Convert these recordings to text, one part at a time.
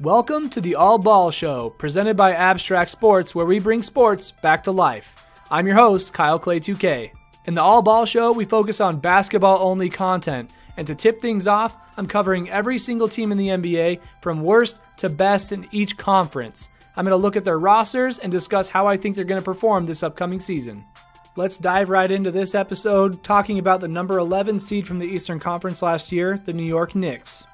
Welcome to the All Ball Show, presented by Abstract Sports, where we bring sports back to life. I'm your host, Kyle Clay 2K. In the All Ball Show, we focus on basketball-only content, and to tip things off, I'm covering every single team in the NBA, from worst to best in each conference. I'm going to look at their rosters and discuss how I think they're going to perform this upcoming season. Let's dive right into this episode, talking about the number 11 seed from the Eastern Conference last year, the New York Knicks.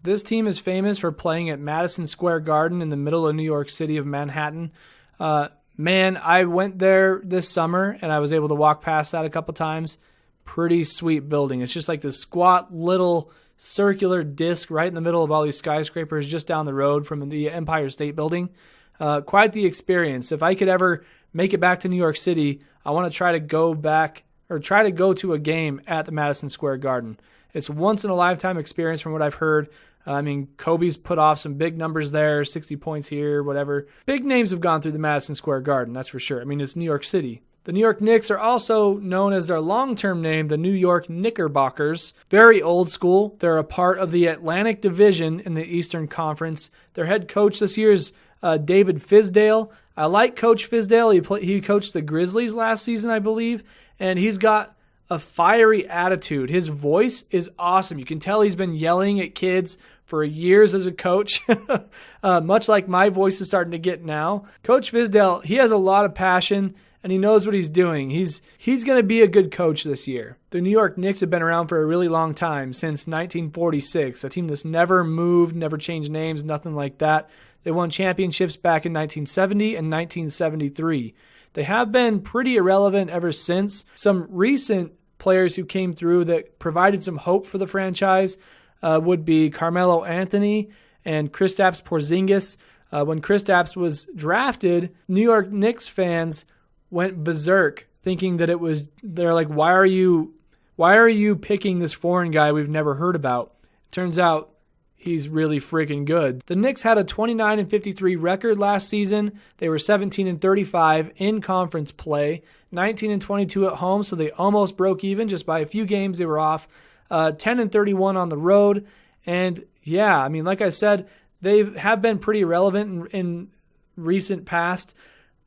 This team is famous for playing at Madison Square Garden in the middle of New York City of Manhattan. Man, I went there this summer and I was able to walk past that a couple times. Pretty sweet building. It's just like this squat little circular disc right in the middle of all these skyscrapers just down the road from the Empire State Building. Quite the experience. If I could ever make it back to New York City, I want to try to go to a game at the Madison Square Garden. It's a once-in-a-lifetime experience from what I've heard. Kobe's put off some big numbers there, 60 points here, whatever. Big names have gone through the Madison Square Garden, that's for sure. It's New York City. The New York Knicks are also known as their long-term name, the New York Knickerbockers. Very old school. They're a part of the Atlantic Division in the Eastern Conference. Their head coach this year is David Fizdale. I like Coach Fizdale. He coached the Grizzlies last season, I believe, and he's got a fiery attitude. His voice is awesome. You can tell he's been yelling at kids for years as a coach, much like my voice is starting to get now. Coach Fizdale, he has a lot of passion, and he knows what he's doing. He's going to be a good coach this year. The New York Knicks have been around for a really long time, since 1946, a team that's never moved, never changed names, nothing like that. They won championships back in 1970 and 1973. They have been pretty irrelevant ever since. Some recent players who came through that provided some hope for the franchise would be Carmelo Anthony and Kristaps Porzingis. When Kristaps was drafted, New York Knicks fans went berserk, thinking that they're like, why are you picking this foreign guy we've never heard about? Turns out he's really freaking good. The Knicks had a 29-53 record last season. They were 17-35 in conference play, 19-22 at home, so they almost broke even. Just by a few games they were off. 10-31 on the road. And yeah, like I said, they have been pretty relevant in recent past.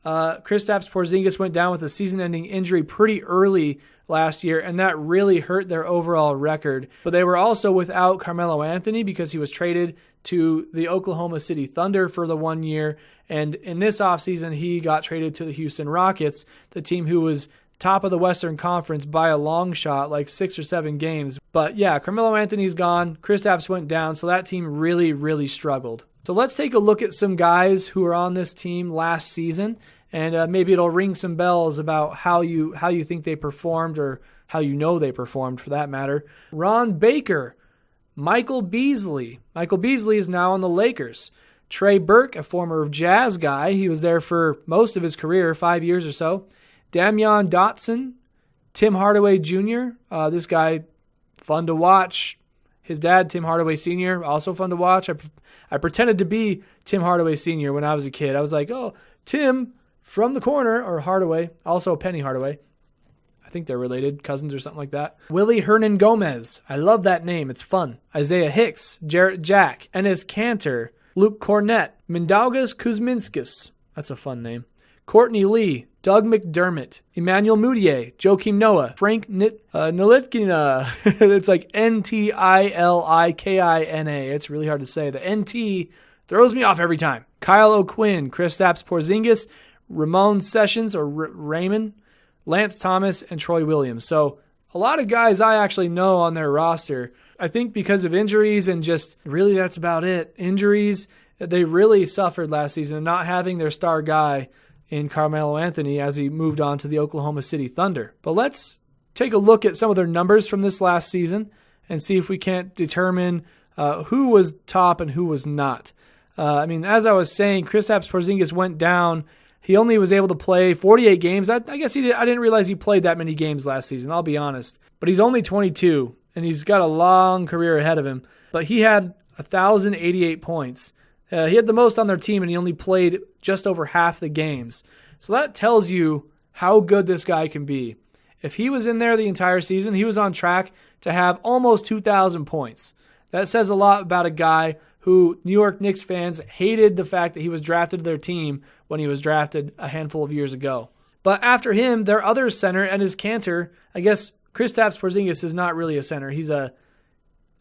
Kristaps Porzingis went down with a season-ending injury pretty early last year, and that really hurt their overall record. But they were also without Carmelo Anthony because he was traded to the Oklahoma City Thunder for the 1 year, and in this offseason, he got traded to the Houston Rockets, the team who was top of the Western Conference by a long shot, like 6 or 7 games. But yeah, Carmelo Anthony's gone, Kristaps went down, so that team really, really struggled. So let's take a look at some guys who were on this team last season, and maybe it'll ring some bells about how you think they performed, or how you know they performed for that matter. Ron Baker, Michael Beasley. Michael Beasley is now on the Lakers. Trey Burke, a former Jazz guy. He was there for most of his career, 5 years or so. Damian Dotson, Tim Hardaway Jr. This guy, fun to watch. His dad, Tim Hardaway Sr., also fun to watch. I pretended to be Tim Hardaway Sr. when I was a kid. I was like, oh, Tim from the corner, or Hardaway, also Penny Hardaway. I think they're related, cousins or something like that. Willie Hernan Gomez. I love that name. It's fun. Isaiah Hicks, Jarrett Jack, Enes Kanter, Luke Cornett, Mindaugas Kuzminskis. That's a fun name. Courtney Lee, Doug McDermott, Emmanuel Mudiay, Joakim Noah, Frank Ntilikina. It's like Ntilikina. It's really hard to say. The NT throws me off every time. Kyle O'Quinn, Kristaps Porzingis, Ramon Sessions, or Raymond, Lance Thomas, and Troy Williams. So a lot of guys I actually know on their roster. I think because of injuries and just really that's about it. Injuries, they really suffered last season, not having their star guy in Carmelo Anthony as he moved on to the Oklahoma City Thunder. But let's take a look at some of their numbers from this last season and see if we can't determine who was top and who was not. As I was saying, Kristaps Porzingis went down. He only was able to play 48 games. I guess I didn't realize he played that many games last season, I'll be honest. But he's only 22, and he's got a long career ahead of him. But he had 1,088 points, He had the most on their team, and he only played just over half the games. So that tells you how good this guy can be. If he was in there the entire season, he was on track to have almost 2,000 points. That says a lot about a guy who New York Knicks fans hated the fact that he was drafted to their team when he was drafted a handful of years ago. But after him, their other center and his Cantor, I guess Kristaps Porzingis is not really a center. He's like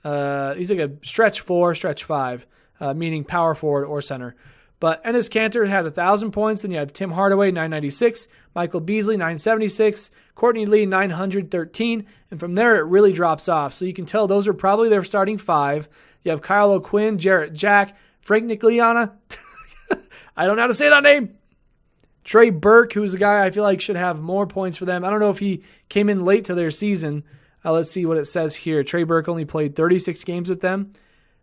a stretch 4, stretch 5, meaning power forward or center. But Enes Kanter had 1,000 points. Then you had Tim Hardaway, 996, Michael Beasley, 976, Courtney Lee, 913. And from there, it really drops off. So you can tell those are probably their starting 5. You have Kyle O'Quinn, Jarrett Jack, Frank Ntilikina. I don't know how to say that name. Trey Burke, who's a guy I feel like should have more points for them. I don't know if he came in late to their season. Let's see what it says here. Trey Burke only played 36 games with them.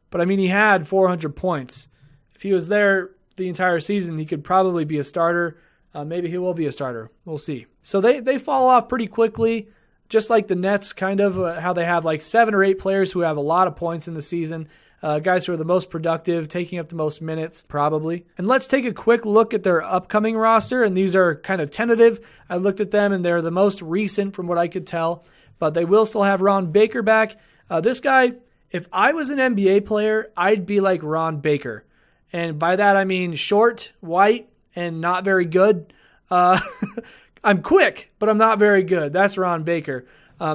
But, I mean, he had 400 points. If he was there the entire season, he could probably be a starter. Maybe he will be a starter. We'll see. So they fall off pretty quickly, just like the Nets, kind of how they have like 7 or 8 players who have a lot of points in the season. Guys who are the most productive, taking up the most minutes, probably. And let's take a quick look at their upcoming roster. And these are kind of tentative. I looked at them, and they're the most recent from what I could tell. But they will still have Ron Baker back. This guy, if I was an NBA player, I'd be like Ron Baker. And by that, I mean short, white, and not very good. I'm quick, but I'm not very good. That's Ron Baker.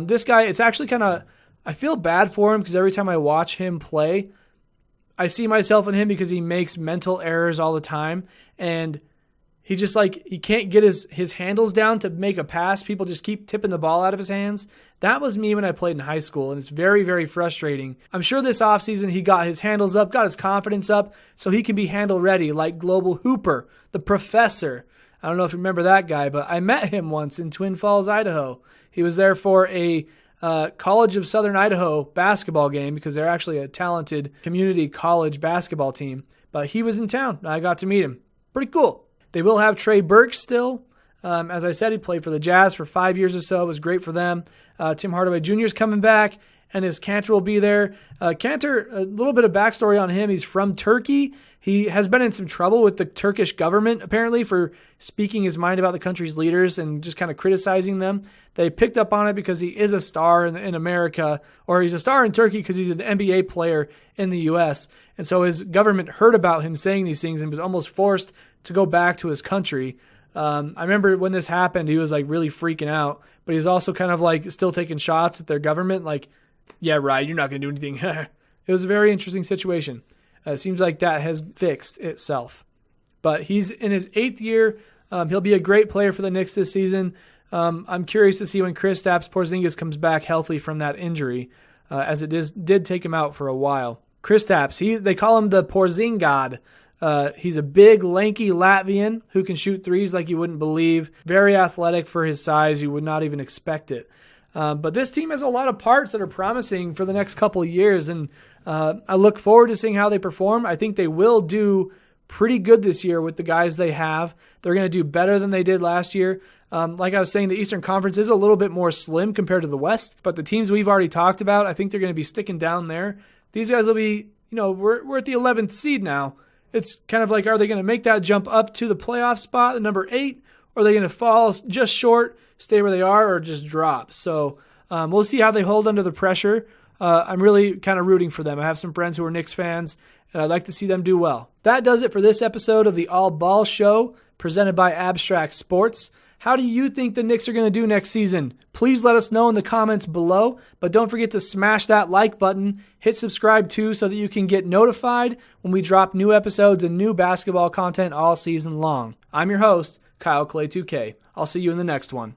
This guy, it's actually kind of, I feel bad for him because every time I watch him play, I see myself in him because he makes mental errors all the time. And he just he can't get his handles down to make a pass. People just keep tipping the ball out of his hands. That was me when I played in high school, and it's very, very frustrating. I'm sure this offseason he got his handles up, got his confidence up, so he can be handle ready like Global Hooper, the professor. I don't know if you remember that guy, but I met him once in Twin Falls, Idaho. He was there for a College of Southern Idaho basketball game because they're actually a talented community college basketball team. But he was in town, and I got to meet him. Pretty cool. They will have Trey Burke still. As I said, he played for the Jazz for 5 years or so. It was great for them. Tim Hardaway Jr. is coming back, and his Cantor will be there. Cantor, a little bit of backstory on him. He's from Turkey. He has been in some trouble with the Turkish government, apparently, for speaking his mind about the country's leaders and just kind of criticizing them. They picked up on it because he is a star in America, or he's a star in Turkey because he's an NBA player in the U.S. And so his government heard about him saying these things and was almost forced to go back to his country. I remember when this happened, he was really freaking out, but he was also kind of still taking shots at their government. Yeah, right, you're not going to do anything. It was a very interesting situation. It seems like that has fixed itself. But he's in his 8th year. He'll be a great player for the Knicks this season. I'm curious to see when Kristaps Porzingis comes back healthy from that injury, as it did take him out for a while. Kristaps, they call him the Porzingod. He's a big, lanky Latvian who can shoot threes like you wouldn't believe. Very athletic for his size. You would not even expect it. But this team has a lot of parts that are promising for the next couple of years, and I look forward to seeing how they perform. I think they will do pretty good this year with the guys they have. They're going to do better than they did last year. Like I was saying, the Eastern Conference is a little bit more slim compared to the West, but the teams we've already talked about, I think they're going to be sticking down there. These guys will be, we're at the 11th seed now. It's kind of are they going to make that jump up to the playoff spot, the number 8, or are they going to fall just short, stay where they are, or just drop? So we'll see how they hold under the pressure. I'm really kind of rooting for them. I have some friends who are Knicks fans, and I'd like to see them do well. That does it for this episode of the All Ball Show, presented by Abstract Sports. How do you think the Knicks are going to do next season? Please let us know in the comments below, but don't forget to smash that like button, hit subscribe too so that you can get notified when we drop new episodes and new basketball content all season long. I'm your host, Kyle Clay 2K. I'll see you in the next one.